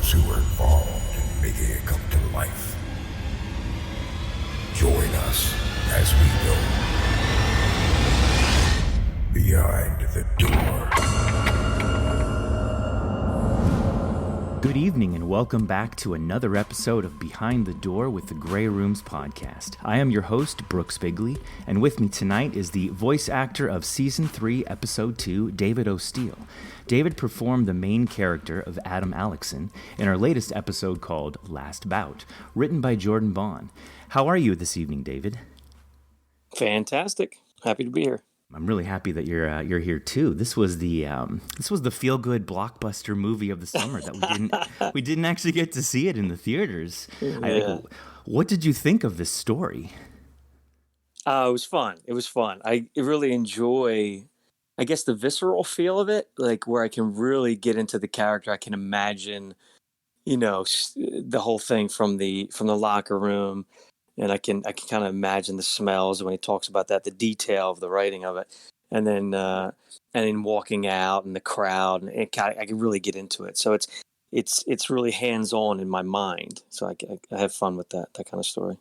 those who are involved in making it come to life. Join us as we go behind the door. Good evening and welcome back to another episode of Behind the Door with the Grey Rooms podcast. I am your host, Brooks Bigley, and with me tonight is the voice actor of Season 3, Episode 2, David O Steele. David performed the main character of Adam Alexson in our latest episode called Last Bout, written by Jordan Vaughn. How are you this evening, David? Fantastic. Happy to be here. I'm really happy that you're here too. This was the feel-good blockbuster movie of the summer that we didn't actually get to see it in the theaters. Yeah. What did you think of this story? It was fun. I really enjoy, I guess, the visceral feel of it, like where I can really get into the character. I can imagine, the whole thing from the locker room. And I can kind of imagine the smells when he talks about that, the detail of the writing of it, and then walking out and the crowd, and I can really get into it. So it's really hands on in my mind. So I have fun with that kind of story.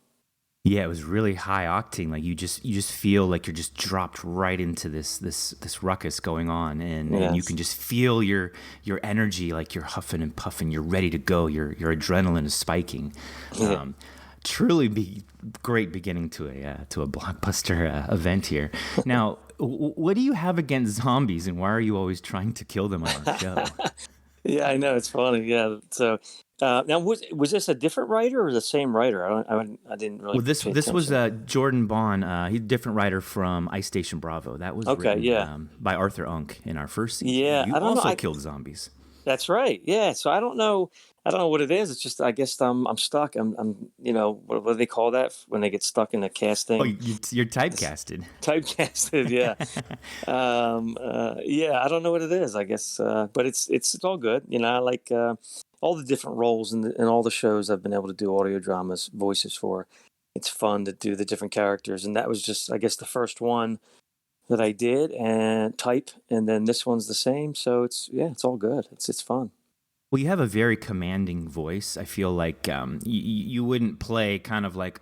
Yeah, it was really high octane. Like you just feel like you're just dropped right into this ruckus going on, and you can just feel your energy, like you're huffing and puffing. You're ready to go. Your adrenaline is spiking. Truly great beginning to a blockbuster event here. Now, what do you have against zombies, and why are you always trying to kill them on our show? Yeah, I know, it's funny. Yeah, so now was this a different writer or the same writer? I didn't really. Well, this was Jordan Vaughn. He's a different writer from Ice Station Bravo. That was written, by Arthur Unk in our first season. Yeah, you also killed zombies. That's right. Yeah. So I don't know what it is. It's just, I guess I'm stuck. I'm what do they call that when they get stuck in a casting? Oh, you're typecasted. Typecasted. Yeah. Yeah. I don't know what it is, I guess. But it's all good. I like all the different roles in all the shows I've been able to do audio dramas, voices for. It's fun to do the different characters. And that was just, I guess, the first one that I did and type, and then this one's the same. So it's all good. It's fun. Well, you have a very commanding voice. I feel like you wouldn't play kind of like,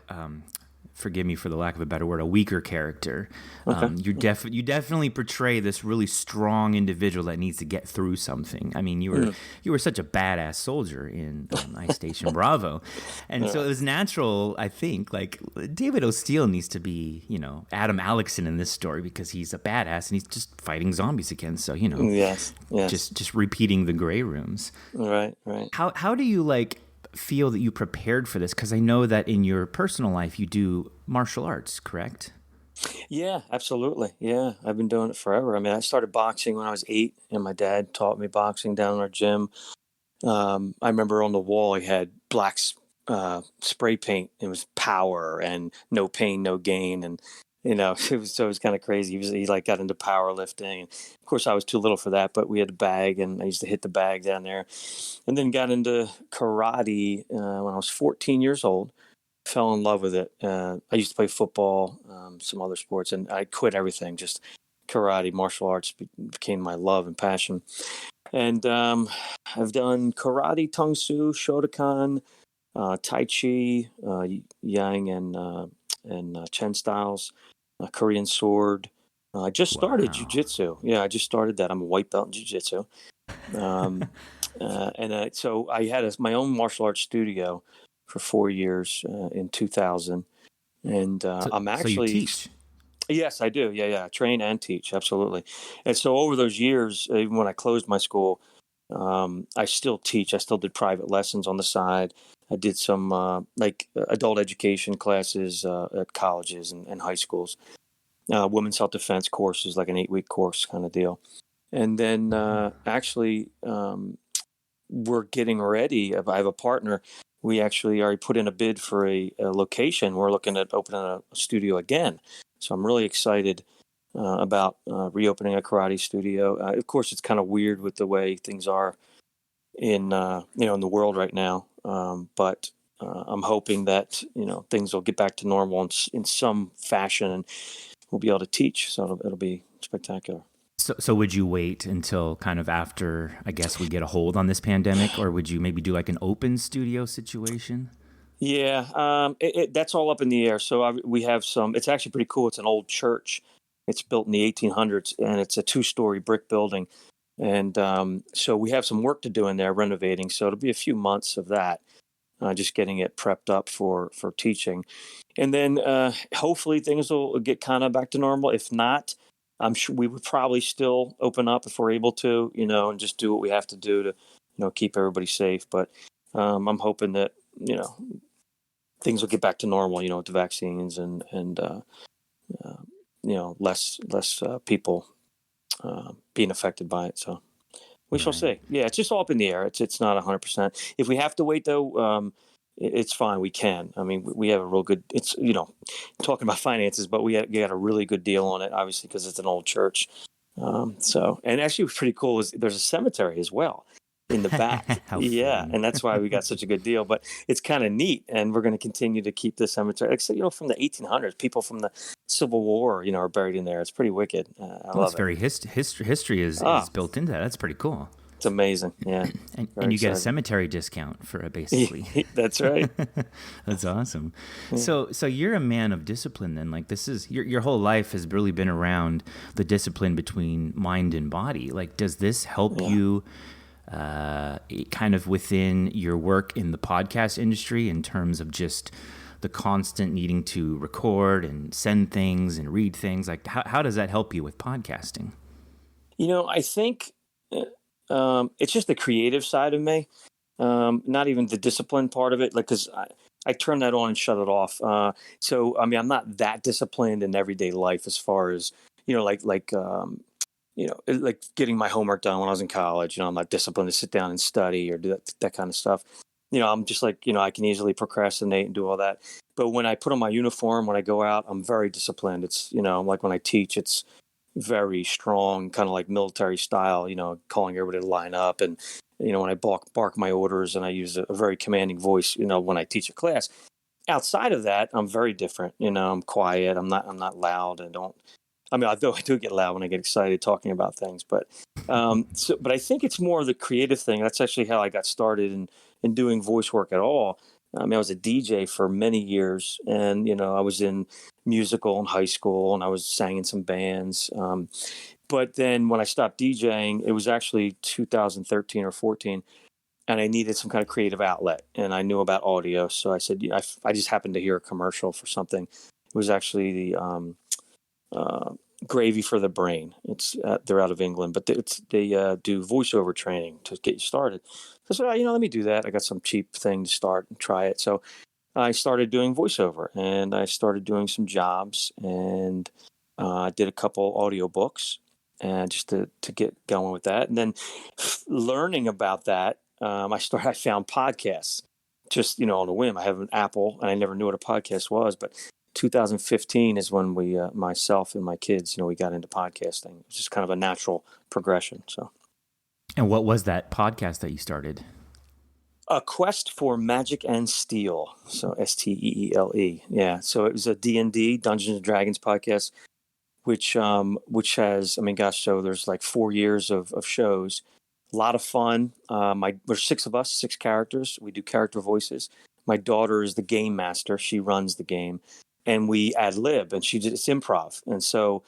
forgive me for the lack of a better word, a weaker character. Okay. You definitely portray this really strong individual that needs to get through something. I mean, you were such a badass soldier in Ice Station Bravo, and so it was natural. I think like David O Steele needs to be, Adam Alexson in this story because he's a badass and he's just fighting zombies again. So yes. just repeating the Grey Rooms. Right. How do you feel that you prepared for this? Because I know that in your personal life you do martial arts, correct? Yeah, absolutely. Yeah, I've been doing it forever. I mean, I started boxing when I was 8, and my dad taught me boxing down in our gym. I remember on the wall he had black spray paint. It was power and no pain, no gain, and it was kind of crazy. He got into powerlifting, and of course I was too little for that. But we had a bag, and I used to hit the bag down there, and then got into karate when I was 14 years old. Fell in love with it. I used to play football, some other sports, and I quit everything. Just karate, martial arts became my love and passion. And I've done karate, Tung Su, Shotokan, Tai Chi, Yang and Chen styles. Korean sword. I just started jiu-jitsu. Yeah, I just started that. I'm a white belt in jiu-jitsu. So I had my own martial arts studio for 4 years in 2000. And I'm actually... So you teach? Yes, I do. Yeah. I train and teach, absolutely. And so over those years, even when I closed my school, I still teach. I still did private lessons on the side. I did some adult education classes at colleges and high schools, women's self-defense courses, like an 8-week course kind of deal. And then we're getting ready. I have a partner. We actually already put in a bid for a location. We're looking at opening a studio again. So I'm really excited about reopening a karate studio. Of course, it's kind of weird with the way things are in the world right now. But I'm hoping that things will get back to normal in some fashion, and we'll be able to teach. So it'll be spectacular. So would you wait until kind of after, I guess, we get a hold on this pandemic, or would you maybe do like an open studio situation? Yeah, that's all up in the air. So we have some. It's actually pretty cool. It's an old church. It's built in the 1800s, and it's a 2-story brick building. And so we have some work to do in there, renovating. So it'll be a few months of that, just getting it prepped up for teaching, and then hopefully things will get kind of back to normal. If not, I'm sure we would probably still open up if we're able to, and just do what we have to do to, keep everybody safe. But I'm hoping that things will get back to normal, with the vaccines and less people being affected by it. So we shall see. Yeah, it's just all up in the air. It's not 100%. If we have to wait though, it's fine. We can. I mean, we have a real good. It's talking about finances, but we got a really good deal on it, obviously, because it's an old church. And actually, what's pretty cool is there's a cemetery as well in the back. Yeah, and that's why we got such a good deal. But it's kind of neat, and we're going to continue to keep the cemetery. Like, from the 1800s, people from the Civil War, are buried in there. It's pretty wicked. I love it. Very history is built into that. That's pretty cool. It's amazing. Yeah, and you get a cemetery discount for it, basically. That's right. That's awesome. Yeah. So you're a man of discipline then. Like, this is your whole life has really been around the discipline between mind and body. Like, does this help you? Kind of within your work in the podcast industry in terms of just the constant needing to record and send things and read things? Like, how does that help you with podcasting? I think it's just the creative side of me, not even the discipline part of it. Like, because I turn that on and shut it off. So, I mean, I'm not that disciplined in everyday life as far as, like getting my homework done when I was in college. I'm not disciplined to sit down and study or do that kind of stuff. I'm just like, I can easily procrastinate and do all that. But when I put on my uniform, when I go out, I'm very disciplined. It's, like when I teach, it's very strong, kind of like military style, calling everybody to line up. And, when I bark my orders, and I use a very commanding voice, when I teach a class. Outside of that, I'm very different. I'm quiet. I'm not loud. Although I do get loud when I get excited talking about things, but I think it's more of the creative thing. That's actually how I got started in doing voice work at all. I was a DJ for many years, and I was in musical in high school, and I was sang in some bands. But then when I stopped DJing, it was actually 2013 or 14, and I needed some kind of creative outlet, and I knew about audio, so I said, I just happened to hear a commercial for something. It was actually the Gravy for the Brain. It's they're out of England, but they do voiceover training to get you started. So I said, let me do that. I got some cheap thing to start and try it. So I started doing voiceover, and I started doing some jobs, and I did a couple audiobooks, and just to get going with that. And then learning about that, I found podcasts just on a whim. I have an Apple, and I never knew what a podcast was, but 2015 is when we, myself and my kids, we got into podcasting. It's just kind of a natural progression. So, and what was that podcast that you started? A Quest for Magic and Steele. So Steele. Yeah. So it was a D&D, Dungeons and Dragons podcast, which has, so there's like 4 years of shows. A lot of fun. There's 6 of us, 6 characters. We do character voices. My daughter is the game master. She runs the game. And we ad lib, and it's improv. And so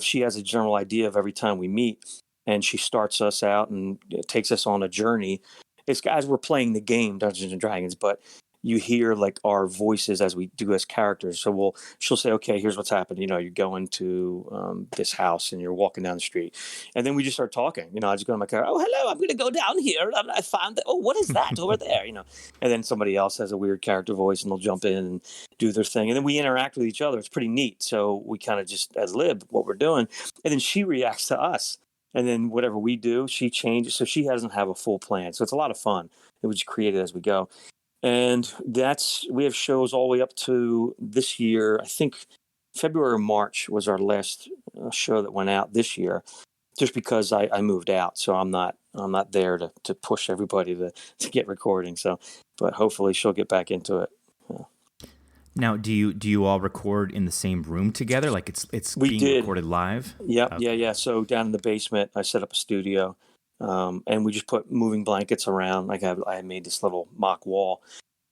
she has a general idea of every time we meet, and she starts us out and takes us on a journey. It's as we're playing the game Dungeons and Dragons, but you hear like our voices as we do as characters. So she'll say, okay, here's what's happened. You're going to this house, and you're walking down the street. And then we just start talking. I just go to my car. Oh, hello, I'm going to go down here. I found that. Oh, what is that over there? And then somebody else has a weird character voice, and they'll jump in and do their thing. And then we interact with each other. It's pretty neat. So we kind of just ad lib what we're doing. And then she reacts to us. And then whatever we do, she changes. So she doesn't have a full plan. So it's a lot of fun. It was created as we go. And we have shows all the way up to this year. I think February or March was our last show that went out this year, just because I moved out. So I'm not there to push everybody to get recording. So, but hopefully she'll get back into it. Yeah. Now, do you all record in the same room together? Like it's We being did. recorded live? Yep. Yeah. Okay. Yeah. So down in the basement, I set up a studio, and we just put moving blankets around. I made this little mock wall,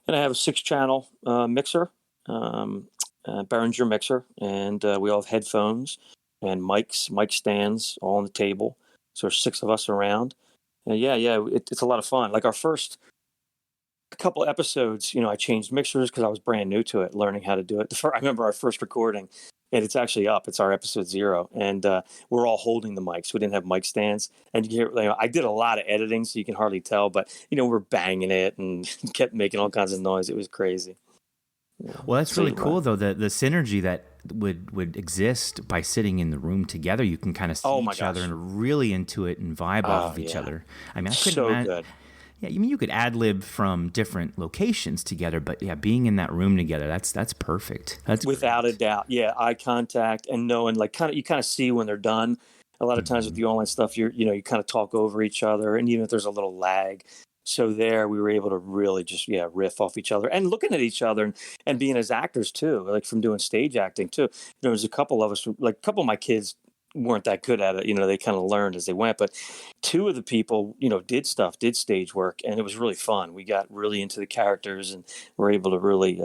and I have a 6-channel mixer, Behringer mixer, and we all have headphones and mic stands all on the table. So there's 6 of us around, and it's a lot of fun. Like our first couple episodes, I changed mixers because I was brand new to it, learning how to do it. I remember our first recording, and it's actually up. It's our episode 0, and we're all holding the mics. We didn't have mic stands, and I did a lot of editing, so you can hardly tell, but we're banging it and kept making all kinds of noise. It was crazy. Well, that's really cool, though, the synergy that would exist by sitting in the room together. You can kind of see each other and really intuit and vibe off of each other. I mean, I couldn't imagine. Good. Yeah, I mean, you could ad-lib from different locations together, but yeah, being in that room together, that's perfect. That's without a doubt. Yeah, eye contact and knowing, like, you kind of see when they're done. A lot of times with the online stuff, you kind of talk over each other, and even if there's a little lag. So there, we were able to really just riff off each other and looking at each other and being as actors too, like from doing stage acting too. There was a couple of us, like a couple of my kids weren't that good at it. They kind of learned as they went, but 2 of the people, did stage work, and it was really fun. We got really into the characters and were able to really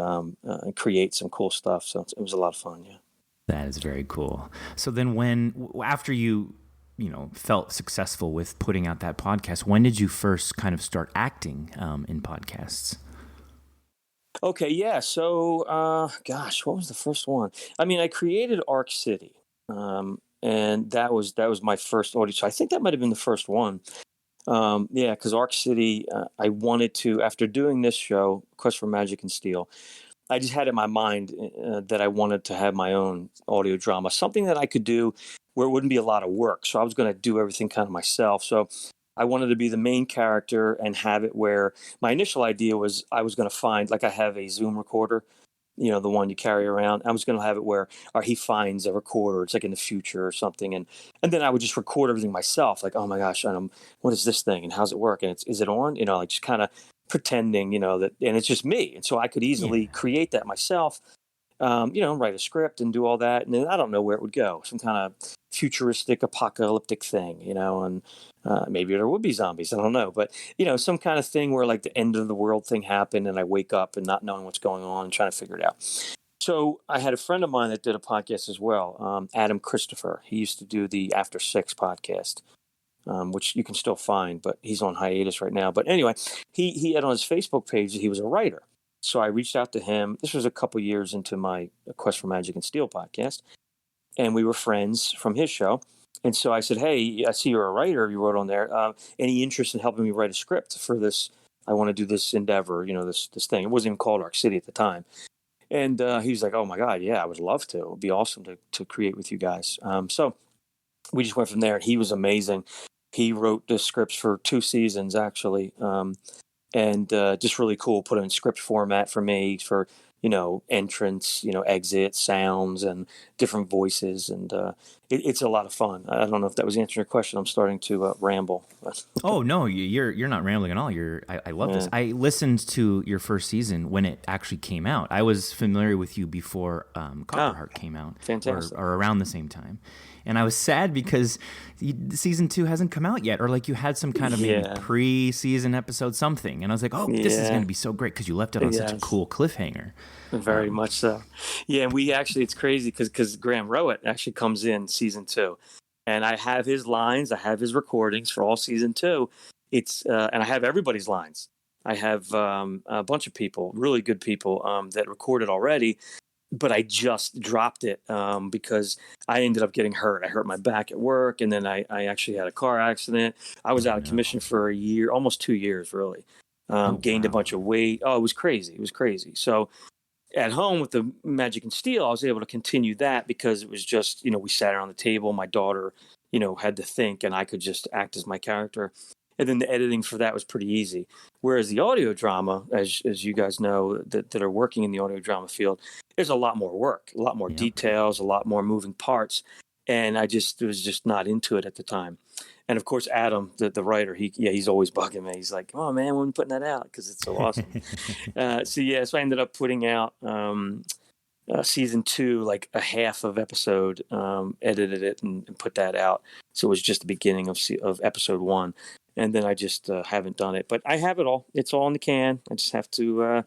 create some cool stuff. So it was a lot of fun. Yeah. That is very cool. So then after you felt successful with putting out that podcast, when did you first kind of start acting in podcasts? Okay. Yeah. So, what was the first one? I mean, I created Ark City. And that was my first audio. So I think that might have been the first one. Because Ark City, I wanted to, after doing this show, Quest for Magic and Steele, I just had in my mind that I wanted to have my own audio drama, something that I could do where it wouldn't be a lot of work. So I was going to do everything kind of myself. So I wanted to be the main character and have it where my initial idea was I was going to find, like I have a Zoom recorder, the one you carry around. I was going to have it where he finds a recorder. It's like in the future or something. And then I would just record everything myself. Like, oh my gosh, what is this thing and how's it work? And is it on? Like just kind of pretending, that, and it's just me. And so I could easily create that myself, write a script and do all that. And then I don't know where it would go. Some kind of futuristic apocalyptic thing, and maybe there would be zombies. I don't know. But, some kind of thing where like the end of the world thing happened and I wake up and not knowing what's going on and trying to figure it out. So I had a friend of mine that did a podcast as well, Adam Christopher. He used to do the After 6 podcast, which you can still find, but he's on hiatus right now. But anyway, he had on his Facebook page that he was a writer. So I reached out to him. This was a couple years into my Quest for Magic and Steele podcast. And we were friends from his show. And so I said, hey, I see you're a writer. You wrote on there. Any interest in helping me write a script for this? I want to do this endeavor, this thing. It wasn't even called Ark City at the time. And he was like, oh, my God, yeah, I would love to. It would be awesome to create with you guys. So we just went from there. And he was amazing. He wrote the scripts for 2 seasons, actually. And just really cool. Put it in script format for me for, entrance, exit, sounds, and different voices. And it's a lot of fun. I don't know if that was answering your question. I'm starting to ramble. Oh, no, you're not rambling at all. I love this. I listened to your first season when it actually came out. I was familiar with you before Copperheart came out. Fantastic. Or around the same time. And I was sad because season 2 hasn't come out yet, or like you had some kind of maybe pre-season episode something. And I was like, this is going to be so great because you left it on such a cool cliffhanger. Very much so. Yeah, and it's crazy because Graham Rowett actually comes in season 2. And I have his lines, I have his recordings for all season 2. It's and I have everybody's lines. I have a bunch of people, really good people that recorded already. But I just dropped it because I ended up getting hurt. I hurt my back at work, and then I actually had a car accident. I was out of commission for a year, almost 2 years, really. Gained a bunch of weight. Oh, it was crazy. It was crazy. So at home with the Magic and Steele, I was able to continue that because it was just, we sat around the table. My daughter, had to think, and I could just act as my character. And then the editing for that was pretty easy. Whereas the audio drama, as you guys know that are working in the audio drama field, there's a lot more work, a lot more details, a lot more moving parts. and I just was just not into it at the time. And of course, Adam, the writer, he's always bugging me. He's like, "Oh man, when are you putting that out? Because it's so awesome." So I ended up putting out season 2, like a half of episode, edited it and put that out. So it was just the beginning of episode 1, and then I just haven't done it. But I have it all. It's all in the can. I just have to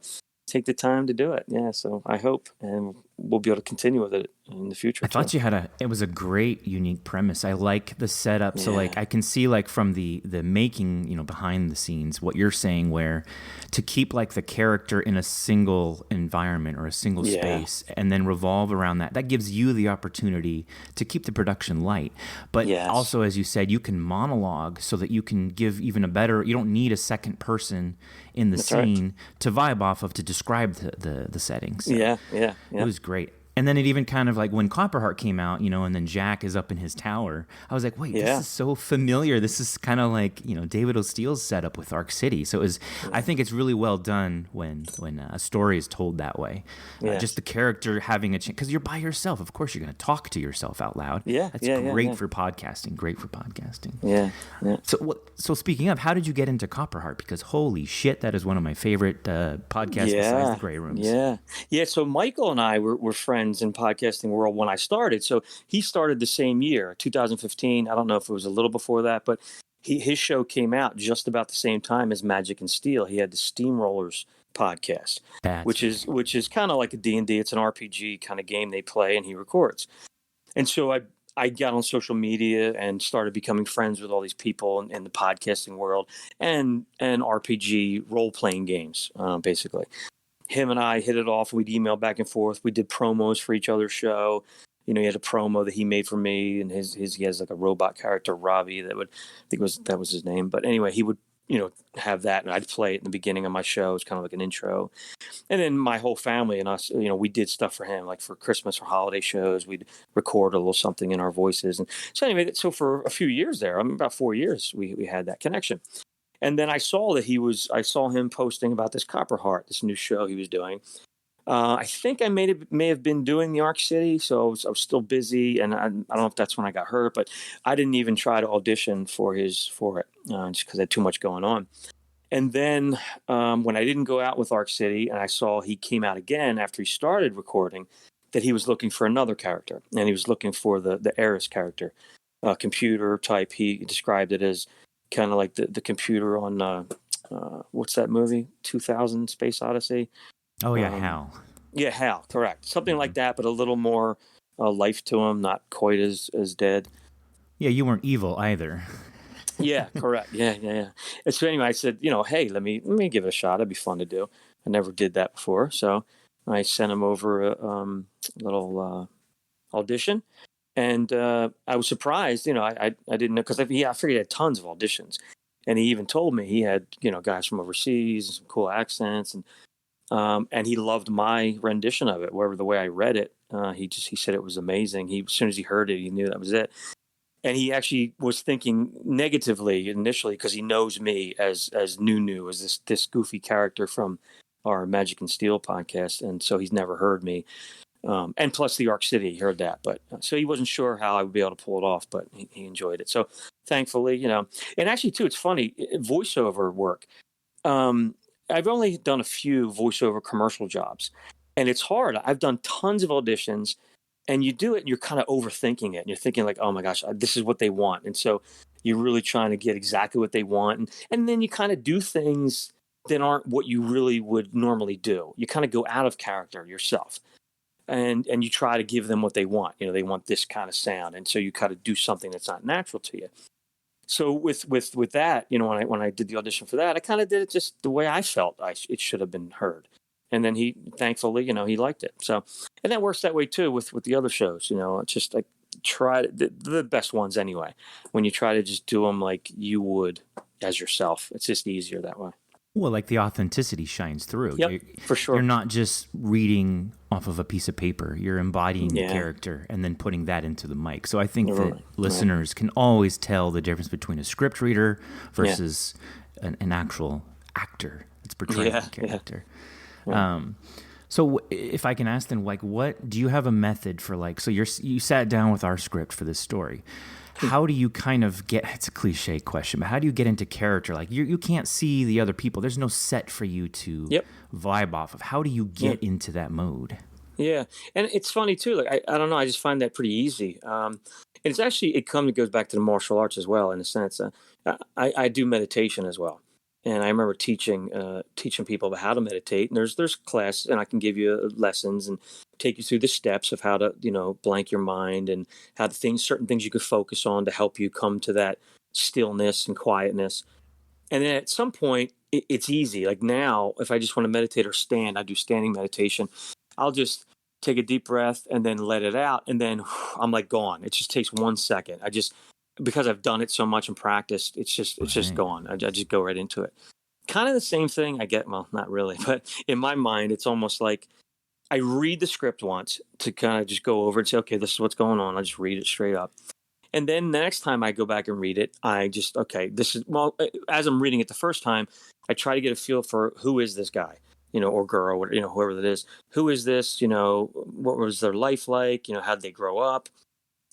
take the time to do it. Yeah. So I hope, and we'll be able to continue with it in the future. I thought it was a great, unique premise. I like the setup. Yeah. So like I can see like from the making, behind the scenes, what you're saying, where to keep like the character in a single environment or a single space and then revolve around that gives you the opportunity to keep the production light. But also, as you said, you can monologue so that you can give even you don't need a second person in the scene to vibe off of, to describe the settings. So Yeah. It was great. And then it even kind of like when Copperheart came out, and then Jack is up in his tower, I was like, wait, this is so familiar. This is kind of like, David O Steele's setup with Ark City. So I think it's really well done when a story is told that way. Just the character having a chance, because you're by yourself. Of course, you're going to talk to yourself out loud. That's great for podcasting. Great for podcasting. Yeah. So speaking of, how did you get into Copperheart? Because holy shit, that is one of my favorite podcasts besides the Grey Rooms. Yeah. So Michael and I were friends in podcasting world when I started. So he started the same year, 2015. I don't know if it was a little before that, but his show came out just about the same time as Magic and Steele. He had the Steamrollers podcast, which is kind of like a D&D. It's an RPG kind of game they play, and he records. And so I got on social media and started becoming friends with all these people in the podcasting world and RPG role-playing games, basically. Him and I hit it off. We'd email back and forth. We did promos for each other's show. He had a promo that he made for me, and he has like a robot character, Robbie, that was his name. But anyway, he would have that, and I'd play it in the beginning of my show. It's kind of like an intro. And then my whole family and us, we did stuff for him, like for Christmas or holiday shows. We'd record a little something in our voices. And so anyway, so for a few years there, about 4 years, we had that connection. And then I saw him posting about this Copperheart, this new show he was doing. I think I may have been doing the Ark City, so I was still busy, and I don't know if that's when I got hurt, but I didn't even try to audition for it, just because I had too much going on. And then when I didn't go out with Ark City, and I saw he came out again after he started recording, that he was looking for another character, and he was looking for the A.R.I.S character, computer type. He described it as kind of like the computer on what's that movie, 2000 Space Odyssey? Oh yeah, HAL. Yeah, HAL, correct. Something like that, but a little more life to him, not quite as dead. Yeah, you weren't evil either. Yeah, correct. Yeah. And so anyway, I said, hey, let me give it a shot. It'd be fun to do. I never did that before, so I sent him over a little audition. And I was surprised, I didn't know, because I figured he had tons of auditions. And he even told me he had, guys from overseas and some cool accents. And he loved my rendition of it, the way I read it. He said it was amazing. As soon as he heard it, he knew that was it. And he actually was thinking negatively initially, because he knows me as Nunu, as this goofy character from our Magic and Steele podcast. And so he's never heard me. And plus the Ark City, he heard that, but so he wasn't sure how I would be able to pull it off, but he enjoyed it. So thankfully, and actually too, it's funny, voiceover work. I've only done a few voiceover commercial jobs, and it's hard. I've done tons of auditions, and you do it and you're kind of overthinking it, and you're thinking like, oh my gosh, this is what they want. And so you're really trying to get exactly what they want. And then you kind of do things that aren't what you really would normally do. You kind of go out of character yourself. And you try to give them what they want. They want this kind of sound, and so you kind of do something that's not natural to you. So with that, when I did the audition for that, I kind of did it just the way I felt it should have been heard. And then he, thankfully, he liked it. So, and that works that way too with the other shows. It's just like try the best ones anyway. When you try to just do them like you would as yourself, it's just easier that way. Well, like the authenticity shines through. Yep, for sure. You're not just reading off of a piece of paper. You're embodying the character and then putting that into the mic. So I think that listeners can always tell the difference between a script reader versus an actual actor that's portraying the character. Yeah. So if I can ask then, like, what do you have a method for, like, so you sat down with our script for this story. How do you kind of get, it's a cliche question, but how do you get into character? Like you can't see the other people. There's no set for you to Yep. vibe off of. How do you get into that mode? Yeah, and it's funny too. Like I don't know, I just find that pretty easy. And it's actually it goes back to the martial arts as well in a sense. I do meditation as well, and I remember teaching people about how to meditate. And there's classes, and I can give you lessons and take you through the steps of how to blank your mind and how certain things you could focus on to help you come to that stillness and quietness. And then at some point, it's easy. Like now, if I just want to meditate or stand, I do standing meditation. I'll just take a deep breath and then let it out. And then I'm like gone. It just takes 1 second. Because I've done it so much in practice, it's just gone. I just go right into it. Kind of the same thing well, not really, but in my mind, it's almost like I read the script once to kind of just go over and say, okay, this is what's going on. I just read it straight up. And then the next time I go back and read it, I just, okay, as I'm reading it the first time, I try to get a feel for who is this guy, or girl, or, whoever that is. Who is this? What was their life like? How did they grow up?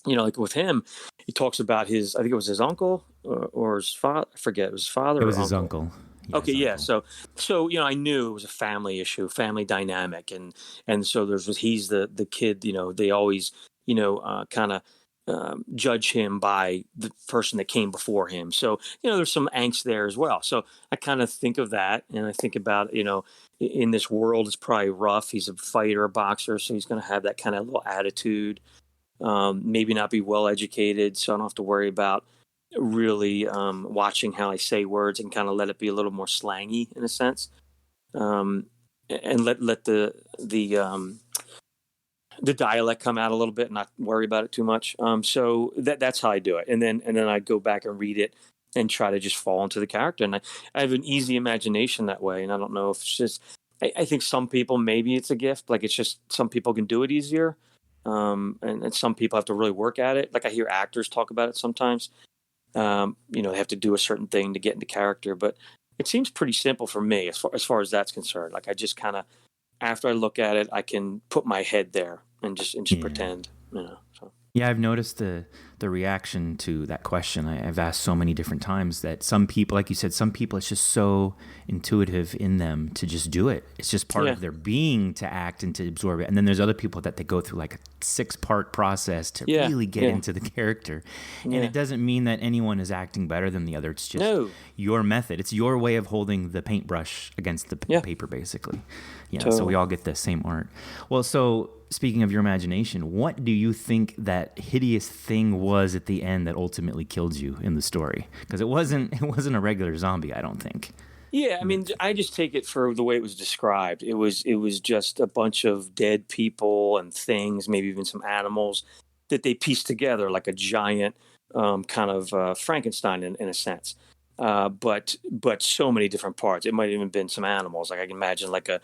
Like with him, he talks about I think it was his uncle or his father. I forget. It was his father. It was his uncle. Yeah, okay, yeah. Uncle. So I knew it was a family issue, family dynamic, and so he's the kid. They always kind of judge him by the person that came before him. So there's some angst there as well. So I kind of think of that, and I think about in this world it's probably rough. He's a fighter, a boxer, so he's going to have that kind of little attitude. Maybe not be well educated, so I don't have to worry about really watching how I say words and kind of let it be a little more slangy in a sense, and let the dialect come out a little bit and not worry about it too much. So that's how I do it, and then I go back and read it and try to just fall into the character. And I have an easy imagination that way, and I don't know if it's just I think some people maybe it's a gift, like it's just some people can do it easier. And some people have to really work at it. Like I hear actors talk about it sometimes. They have to do a certain thing to get into character, but it seems pretty simple for me as far as that's concerned. Like I just kind of, after I look at it, I can put my head there and just pretend, So. Yeah, I've noticed the reaction to that question. I've asked so many different times that some people, like you said, some people, it's just so intuitive in them to just do it. It's just part of their being to act and to absorb it. And then there's other people that they go through like a 6-part process to really get into the character. And it doesn't mean that anyone is acting better than the other. It's just your method. It's your way of holding the paintbrush against the paper, basically. Yeah, totally. So we all get the same art. Well, so speaking of your imagination, what do you think that hideous thing was at the end that ultimately killed you in the story? Because it wasn't a regular zombie, I don't think. Yeah, I mean, I just take it for the way it was described. It was just a bunch of dead people and things, maybe even some animals that they pieced together like a giant kind of Frankenstein in a sense. But so many different parts. It might have even been some animals. Like I can imagine like a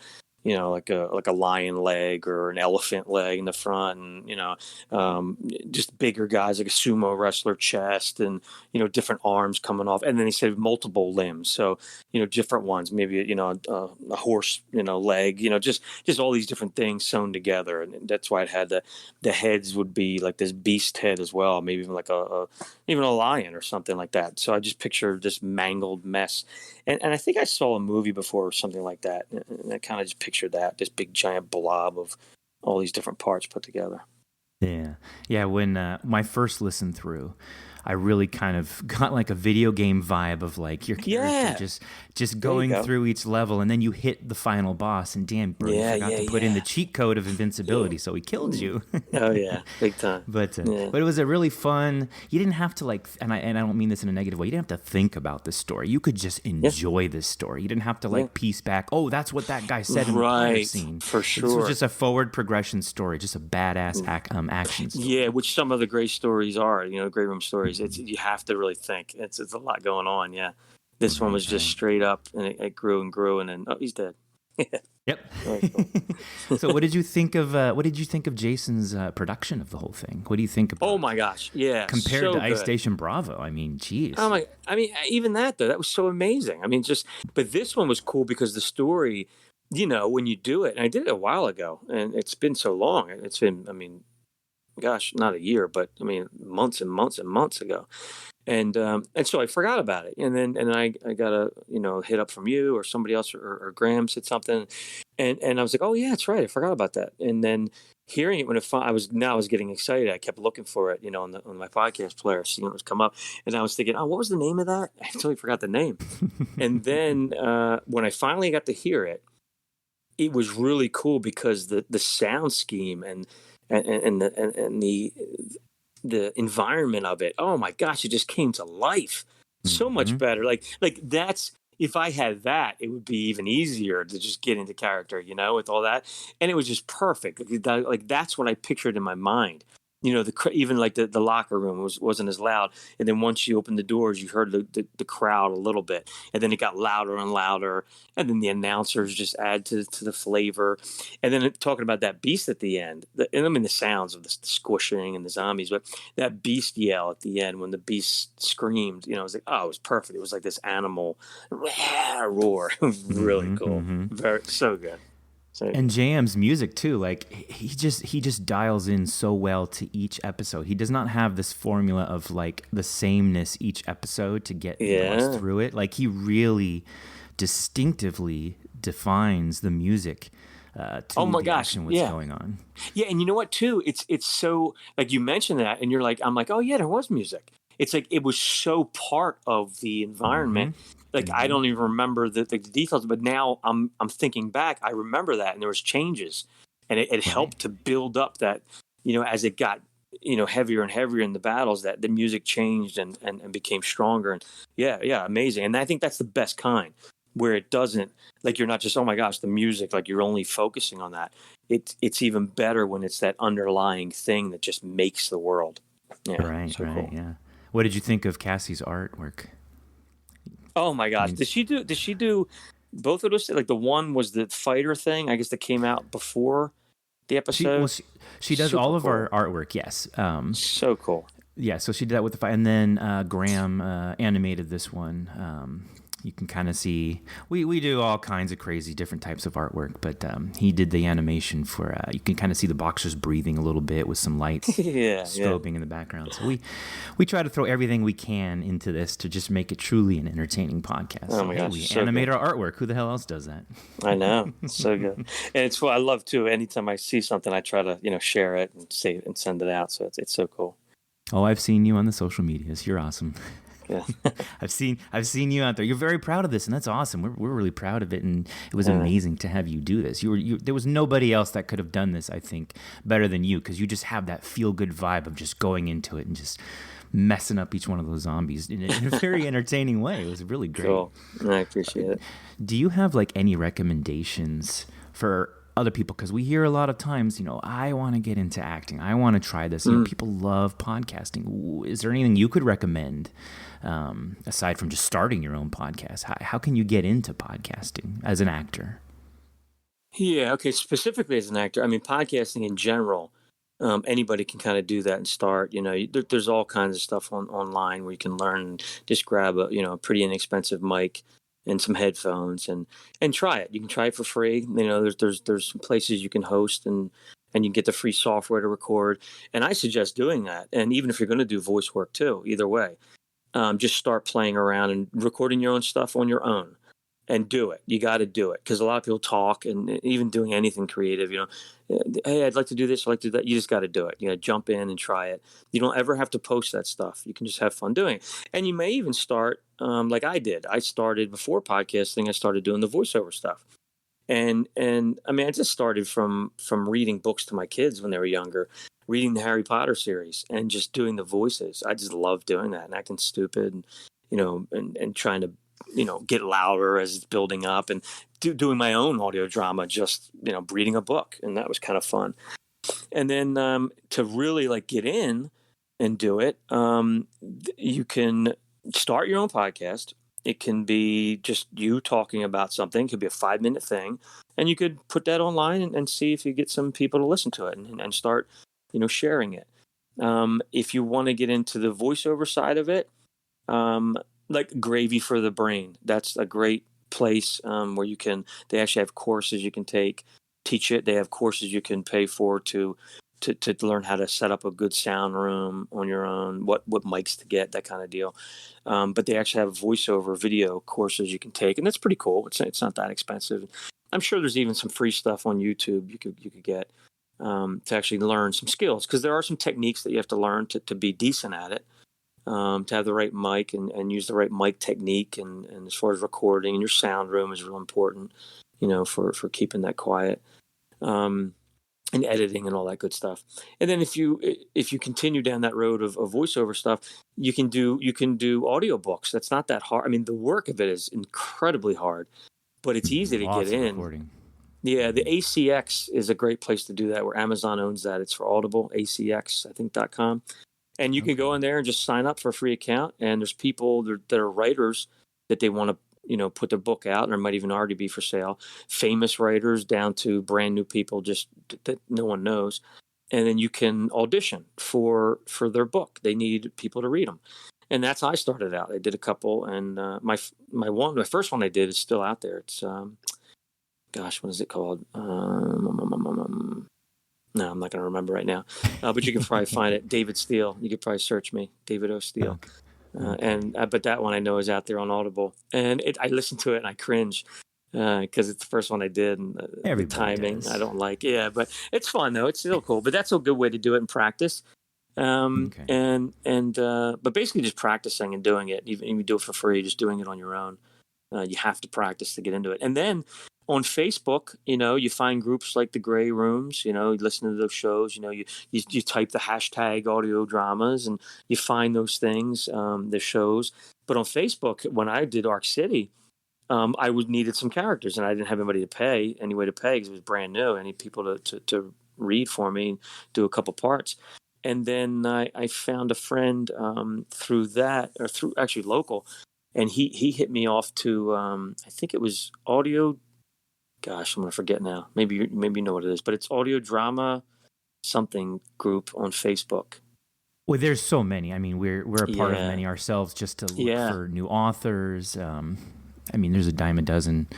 lion leg or an elephant leg in the front, and just bigger guys like a sumo wrestler chest, and different arms coming off, and then he said multiple limbs, so different ones, maybe a horse leg, just all these different things sewn together, and that's why it had the heads would be like this beast head as well, maybe even like even a lion or something like that. So I just picture this mangled mess, and I think I saw a movie before or something like that, and I kind of just picture that, this big giant blob of all these different parts put together. Yeah. When my first listen through, I really kind of got like a video game vibe of like your character just going through each level, and then you hit the final boss, and damn, bro, you forgot to put in the cheat code of invincibility, so he killed you. Oh yeah, big time. But it was a really fun. You didn't have to like, and I don't mean this in a negative way. You didn't have to think about this story. You could just enjoy this story. You didn't have to like piece back. Oh, that's what that guy said in the prior scene. For sure. This was just a forward progression story, just a badass action story. Yeah, which some of the great stories are. Great room stories. You have to really think. It's a lot going on. Yeah, this one was just straight up, and it grew and grew, and then he's dead. Yep. Cool. So, what did you think of Jason's production of the whole thing? What do you think about? Oh my gosh, yeah. Compared to Ice Station Bravo, I mean, geez. Oh my, I mean, even that though, that was so amazing. I mean, but this one was cool because the story when you do it, and I did it a while ago, and it's been so long. It's been, I mean, gosh, not a year, but I mean, months and months and months ago. And so I forgot about it. And I got a, hit up from you or somebody else, or Graham said something. And I was like, oh yeah, that's right. I forgot about that. And then hearing it I was getting excited. I kept looking for it, on my podcast player, seeing it was come up. And I was thinking, oh, what was the name of that? I totally forgot the name. And then when I finally got to hear it, it was really cool because the sound scheme and the environment of it, oh my gosh, it just came to life so much better. Like that's, if I had that, it would be even easier to just get into character, with all that. And it was just perfect. Like that's what I pictured in my mind. Even like the locker room wasn't as loud, and then once you opened the doors, you heard the crowd a little bit, and then it got louder and louder, and then the announcers just add to the flavor, and then talking about that beast at the end, and I mean the sounds of the squishing and the zombies, but that beast yell at the end when the beast screamed, it was like, oh, it was perfect. It was like this animal roar. Really cool. So good. And JM's music too, like he just dials in so well to each episode. He does not have this formula of like the sameness each episode to get us through it. Like he really distinctively defines the music to the action, what's going on. Yeah, and you know what too? It's so, like you mentioned that, and you're like, I'm like, oh yeah, there was music. It's like it was so part of the environment. Like I don't even remember the details, but now I'm thinking back. I remember that, and there was changes, and it helped to build up that, as it got heavier and heavier in the battles, that the music changed and became stronger. And yeah, amazing. And I think that's the best kind, where it doesn't, like, you're not just, oh my gosh, the music, like you're only focusing on that. It's even better when it's that underlying thing that just makes the world. Yeah, right. Cool. Yeah. What did you think of Cassie's artwork? Oh my gosh! Did she do both of those? Like the one was the fighter thing, I guess, that came out before the episode. She does all of our artwork. Yes. So cool. Yeah. So she did that with the fight, and then Graham animated this one. You can kind of see we do all kinds of crazy different types of artwork, but he did the animation for you can kind of see the boxers breathing a little bit with some lights strobing in the background. So we try to throw everything we can into this to just make it truly an entertaining podcast. Oh my gosh, we animate our artwork. Who the hell else does that? I know, it's so good. And it's what I love too. Anytime I see something, I try to share it and save and send it out. So it's so cool. Oh, I've seen you on the social medias. You're awesome. Yeah. I've seen you out there. You're very proud of this, and that's awesome. We're really proud of it, and it was amazing to have you do this. There was nobody else that could have done this, I think, better than you, because you just have that feel good vibe of just going into it and just messing up each one of those zombies in a very entertaining way. It was really great. Cool. I appreciate it. Do you have like any recommendations for other people? Because we hear a lot of times, I want to get into acting. I want to try this. People love podcasting. Is there anything you could recommend aside from just starting your own podcast? How can you get into podcasting as an actor? Yeah. Okay. Specifically as an actor, I mean, podcasting in general, anybody can kind of do that and start. There's all kinds of stuff online where you can learn and just grab a pretty inexpensive mic and some headphones and try it. You can try it for free. There's some places you can host and you get the free software to record. And I suggest doing that. And even if you're going to do voice work too, either way, just start playing around and recording your own stuff on your own and do it. You got to do it, because a lot of people talk, and even doing anything creative, hey, I'd like to do this, I'd like to do that. You just got to do it. You got to jump in and try it. You don't ever have to post that stuff. You can just have fun doing it. And you may even start like I did. I started before podcasting. I started doing the voiceover stuff. And I mean, I just started from reading books to my kids when they were younger, reading the Harry Potter series and just doing the voices. I just love doing that and acting stupid and trying to, get louder as it's building up, and doing my own audio drama, just, reading a book. And that was kind of fun. And then to really like get in and do it, you can start your own podcast. It can be just you talking about something. It could be a 5-minute thing, and you could put that online and see if you get some people to listen to it and start, sharing it. If you want to get into the voiceover side of it, like Gravy for the Brain, that's a great place where they actually have courses you can teach it. They have courses you can pay for to learn how to set up a good sound room on your own, what mics to get, that kind of deal. But they actually have voiceover video courses you can take, and that's pretty cool. It's not that expensive. I'm sure there's even some free stuff on YouTube you could get to actually learn some skills, because there are some techniques that you have to learn to be decent at it, to have the right mic and use the right mic technique, and as far as recording, and your sound room is real important, for keeping that quiet. And editing and all that good stuff. And then if you continue down that road of voiceover stuff, you can do audiobooks. That's not that hard. I mean, the work of it is incredibly hard, but it's easy to get in. Recording. Yeah, the ACX is a great place to do that, where Amazon owns that. It's for Audible, ACX, I think, .com. And you can go in there and just sign up for a free account. And there's people that are writers that they want to put their book out, and it might even already be for sale. Famous writers down to brand new people just that no one knows. And then you can audition for their book. They need people to read them. And that's how I started out. I did a couple, and my first one I did is still out there. It's what is it called? No, I'm not going to remember right now. But you can probably find it. David Steele. You could probably search me, David O Steele. But that one I know is out there on Audible, and I listen to it and I cringe because it's the first one I did, and the timing does. I don't like. Yeah, but it's fun though. It's still cool. But that's a good way to do it in practice. But basically just practicing and doing it. Even if you do it for free, just doing it on your own. You have to practice to get into it, and then on Facebook, you find groups like the Gray Rooms, you listen to those shows, you type the hashtag audio dramas and you find those things, the shows. But on Facebook, when I did Ark City, I needed some characters, and I didn't have anybody to pay because it was brand new. I need people to read for me and do a couple parts. And then I found a friend through that, or through actually local, and he hit me off to, I think it was Audio. Gosh, I'm going to forget now. Maybe you know what it is, but it's Audio Drama something group on Facebook. Well, there's so many. I mean, we're a part of many ourselves, just to look for new authors. There's a dime a dozen.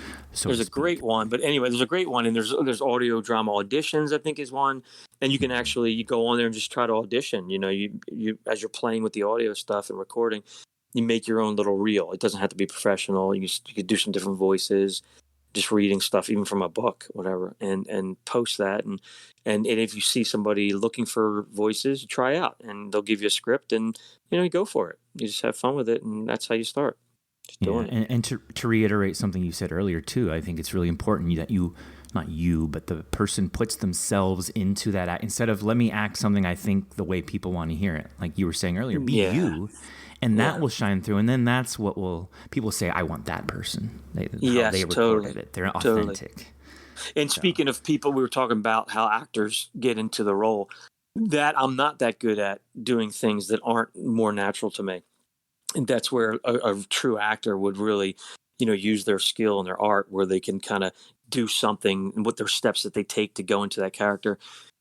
There's a great one, but anyway, there's a great one, and there's Audio Drama Auditions, I think, is one, and you can actually you go on there and just try to audition. You as you're playing with the audio stuff and recording, you make your own little reel. It doesn't have to be professional. You could do some different voices. Just reading stuff, even from a book, whatever, and post that. And if you see somebody looking for voices, you try out, and they'll give you a script, and you go for it. You just have fun with it, and that's how you start. Just doing it. And to reiterate something you said earlier too, I think it's really important that not you, but the person puts themselves into that act, instead of let me act something I think the way people want to hear it. Like you were saying earlier, be you. And that will shine through, and then that's what people say, I want that person. How they recorded it. They're authentic. Totally. And speaking of people, we were talking about how actors get into the role. That I'm not that good at doing things that aren't more natural to me. And that's where a true actor would really, use their skill and their art, where they can kind of do something, and what their steps that they take to go into that character.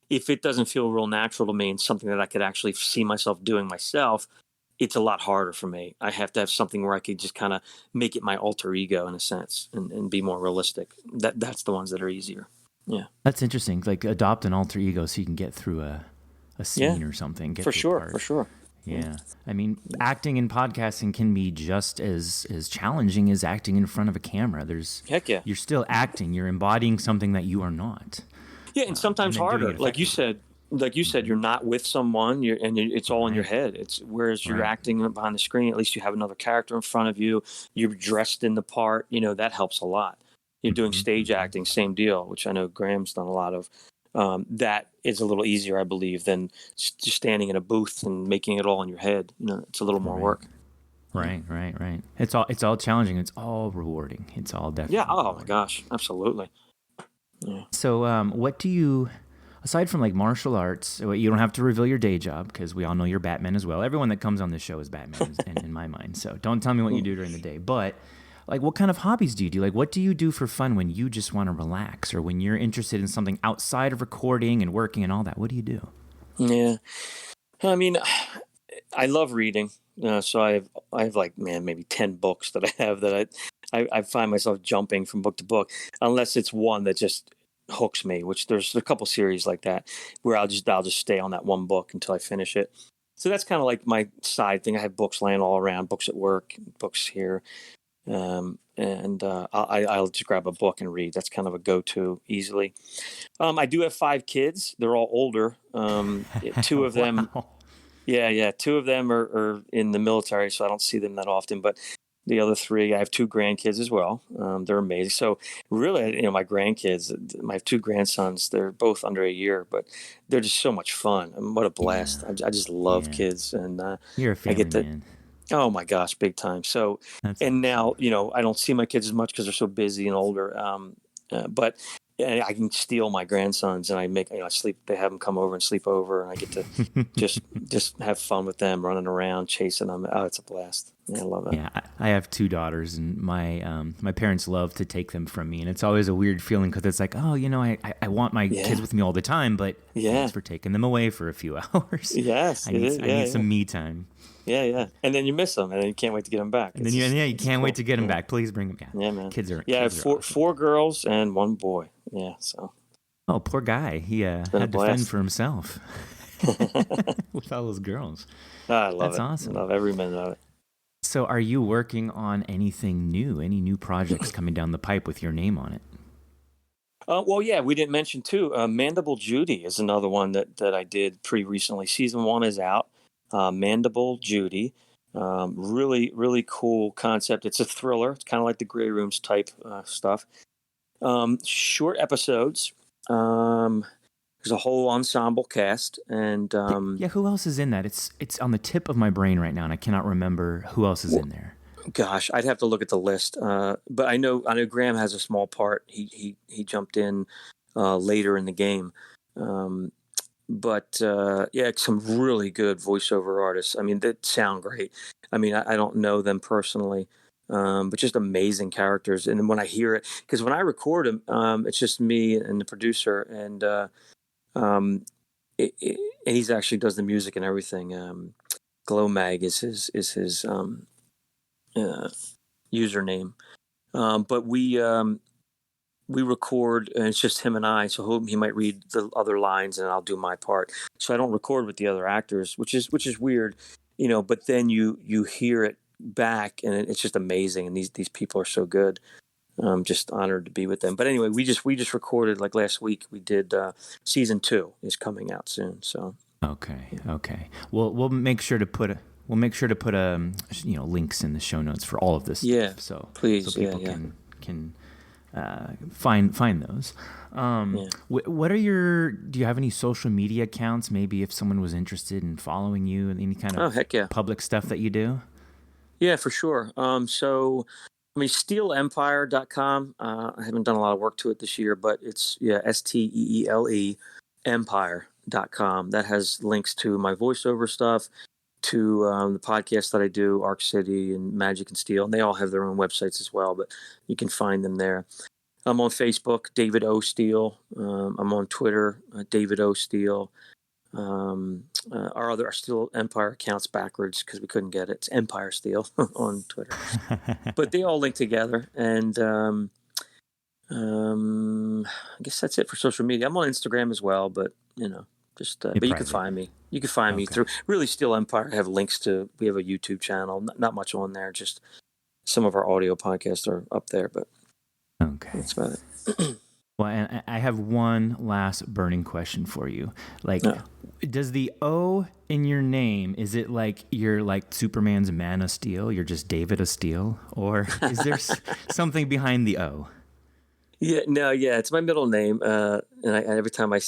If it doesn't feel real natural to me and something that I could actually see myself doing myself, it's a lot harder for me. I have to have something where I could just kind of make it my alter ego in a sense, and be more realistic. That's the ones that are easier. Yeah. That's interesting. Like adopt an alter ego so you can get through a scene or something. For sure. Yeah. I mean, acting and podcasting can be just as challenging as acting in front of a camera. Heck yeah. You're still acting. You're embodying something that you are not. Yeah, and sometimes harder. Like you said, you're not with someone, it's all in your head. Whereas you're acting behind the screen, at least you have another character in front of you. You're dressed in the part. That helps a lot. You're doing stage acting, same deal, which I know Graham's done a lot of. That is a little easier, I believe, than just standing in a booth and making it all in your head. It's a little more work. Right. It's all challenging. It's all rewarding. It's all definitely. Yeah. Oh my gosh, absolutely. Yeah. So, what do you? Aside from like martial arts, you don't have to reveal your day job because we all know you're Batman as well. Everyone that comes on this show is Batman in my mind. So don't tell me what you do during the day. But like, what kind of hobbies do you do? Like, what do you do for fun when you just want to relax, or when you're interested in something outside of recording and working and all that? What do you do? Yeah. I mean, I love reading. So I have like, man, maybe 10 books that I have that I find myself jumping from book to book, unless it's one that just hooks me, which there's a couple series like that where I'll just stay on that one book until I finish it. So that's kind of like my side thing. I have books laying all around, books at work, books here. And I'll just grab a book and read. That's kind of a go-to easily. I do have 5 kids. They're all older. 2 of them, Wow. yeah. 2 of them are in the military, so I don't see them that often. But the other 3, I have 2 grandkids as well. They're amazing. So really, my grandkids, my 2 grandsons, they're both under a year, but they're just so much fun. I mean, what a blast! I just love Yeah. kids, and You're a I family get to. man. Oh my gosh, big time. So, That's and awesome. now, I don't see my kids as much because they're so busy and older. But I can steal my grandsons and I make, I sleep, they have them come over and sleep over, and I get to just have fun with them, running around, chasing them. Oh, it's a blast. Yeah, I love it. Yeah, I have 2 daughters, and my parents love to take them from me, and it's always a weird feeling because it's like, oh, I want my Yeah. kids with me all the time, but Yeah. thanks for taking them away for a few hours. Yes, I it need is. I Yeah, need some me time. yeah. And then you miss them, and then you can't wait to get them back. And then you can't wait to get them back. Please bring them back. Yeah, man. Kids are Yeah, I have kids are 4 awesome. 4 girls and 1 boy. Yeah, so Oh, poor guy. He been a had to fend blast. for himself with all those girls. I love That's it. awesome. Love every minute of it. So, are you working on anything new? Any new projects coming down the pipe with your name on it? Well, yeah, we didn't mention too. Mandible Judy is another one that I did pretty recently. Season 1 is out. Mandible Judy, really really cool concept. It's a thriller. It's kind of like the Grey Rooms type stuff. Short episodes. There's a whole ensemble cast, and Yeah, who else is in that? It's on the tip of my brain right now, and I cannot remember who else is in there. gosh, I'd have to look at the list. But I know Graham has a small part. He jumped in later in the game. But yeah, some really good voiceover artists. I mean, that sound great. I mean, I don't know them personally, but just amazing characters. And then when I hear it, because when I record them, it's just me and the producer, and um, and he's actually does the music and everything. Glow Mag is his username. But we record, and it's just him and I. So he might read the other lines, and I'll do my part. So I don't record with the other actors, which is weird, But then you hear it back, and it's just amazing. And these people are so good. I'm just honored to be with them. But anyway, we just recorded like last week. We did season 2 is coming out soon. So Okay. We'll make sure to put links in the show notes for all of this. Yeah, stuff, so please, so people yeah. can find those. What are do you have any social media accounts? Maybe if someone was interested in following you and any kind of heck yeah. public stuff that you do. Yeah, for sure. So, I mean, steeleempire.com. I haven't done a lot of work to it this year, but it's, STEELE empire.com. That has links to my voiceover stuff, to the podcast that I do, Ark City and Magic and Steele. And they all have their own websites as well, but you can find them there. I'm on Facebook, David O Steele. I'm on Twitter, David O Steele. Our Steel Empire accounts backwards because we couldn't get it. It's Empire Steel on Twitter, but they all link together. And I guess that's it for social media. I'm on Instagram as well, but but you can find me. You can find me through really Steel Empire. I have links to. We have a YouTube channel. Not much on there. Just some of our audio podcasts are up there, but that's about it. Well, and I have one last burning question for you. Like, does the O in your name, is it like you're like Superman's Man of Steel? You're just David of Steel? Or is there something behind the O? Yeah, it's my middle name. And every time I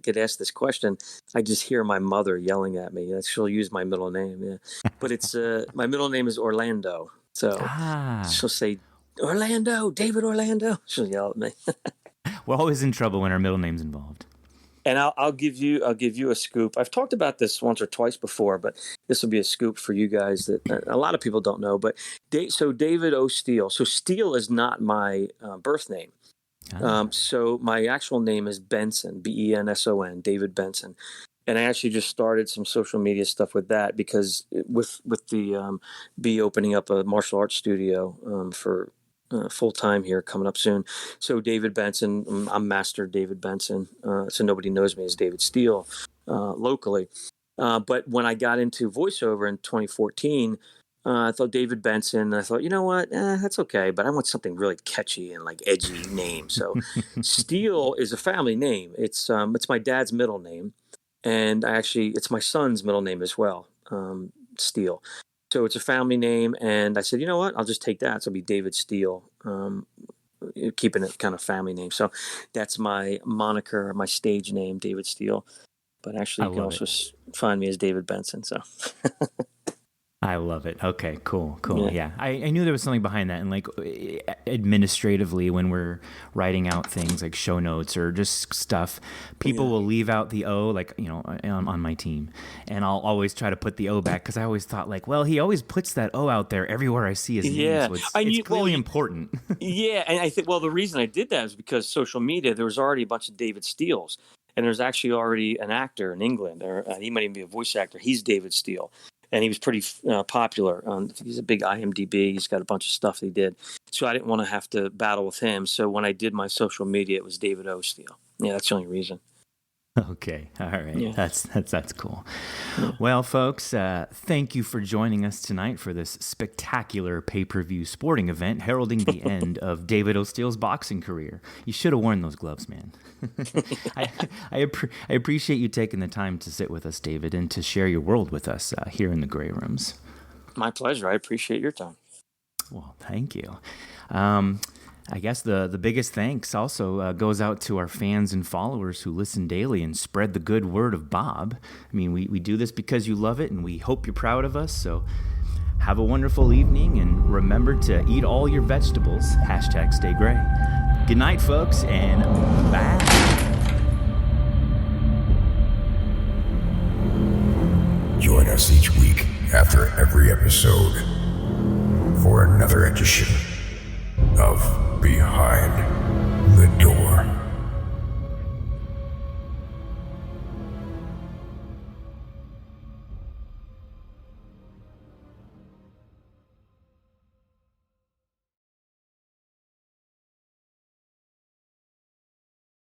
get asked this question, I just hear my mother yelling at me. She'll use my middle name, yeah. But it's my middle name is Orlando. So she'll say, Orlando, David Orlando. She'll yell at me. We're always in trouble when our middle name's involved. And I'll give you a scoop. I've talked about this once or twice before, but this will be a scoop for you guys that a lot of people don't know. But so David O Steele. So Steele is not my birth name. So my actual name is Benson, Benson, David Benson. And I actually just started some social media stuff with that because with the B opening up a martial arts studio for full time here coming up soon. So David Benson, I'm Master David Benson. So nobody knows me as David Steele locally. But when I got into voiceover in 2014, I thought David Benson. I thought, you know what, that's okay, but I want something really catchy and like edgy name. So Steele is a family name. It's my dad's middle name. And it's my son's middle name as well, Steele. So it's a family name, and I said, you know what? I'll just take that. So it'll be David Steele, keeping it kind of family name. So that's my moniker, my stage name, David Steele. But actually, you can also find me as David Benson. So. I love it. Okay, cool. Yeah. I knew there was something behind that. And like administratively, when we're writing out things like show notes or just stuff, people will leave out the O, like, on my team. And I'll always try to put the O back because I always thought like, well, he always puts that O out there everywhere I see his name. So it's clearly important. Yeah. And I think, the reason I did that is because social media, there was already a bunch of David Steeles. And there's actually already an actor in England, or he might even be a voice actor. He's David Steele. And he was pretty popular. He's a big IMDb. He's got a bunch of stuff he did. So I didn't want to have to battle with him. So when I did my social media, it was David O Steele. Yeah, that's the only reason. Okay. All right. Yeah. That's cool. Yeah. Well, folks, thank you for joining us tonight for this spectacular pay-per-view sporting event heralding the end of David O Steele's boxing career. You should have worn those gloves, man. I appreciate you taking the time to sit with us, David, and to share your world with us here in the Grey Rooms. My pleasure. I appreciate your time. Well, thank you. I guess the biggest thanks also goes out to our fans and followers who listen daily and spread the good word of Bob. I mean, we do this because you love it, and we hope you're proud of us. So have a wonderful evening, and remember to eat all your vegetables. #Stay Gray. Good night, folks, and bye. Join us each week after every episode for another edition of Behind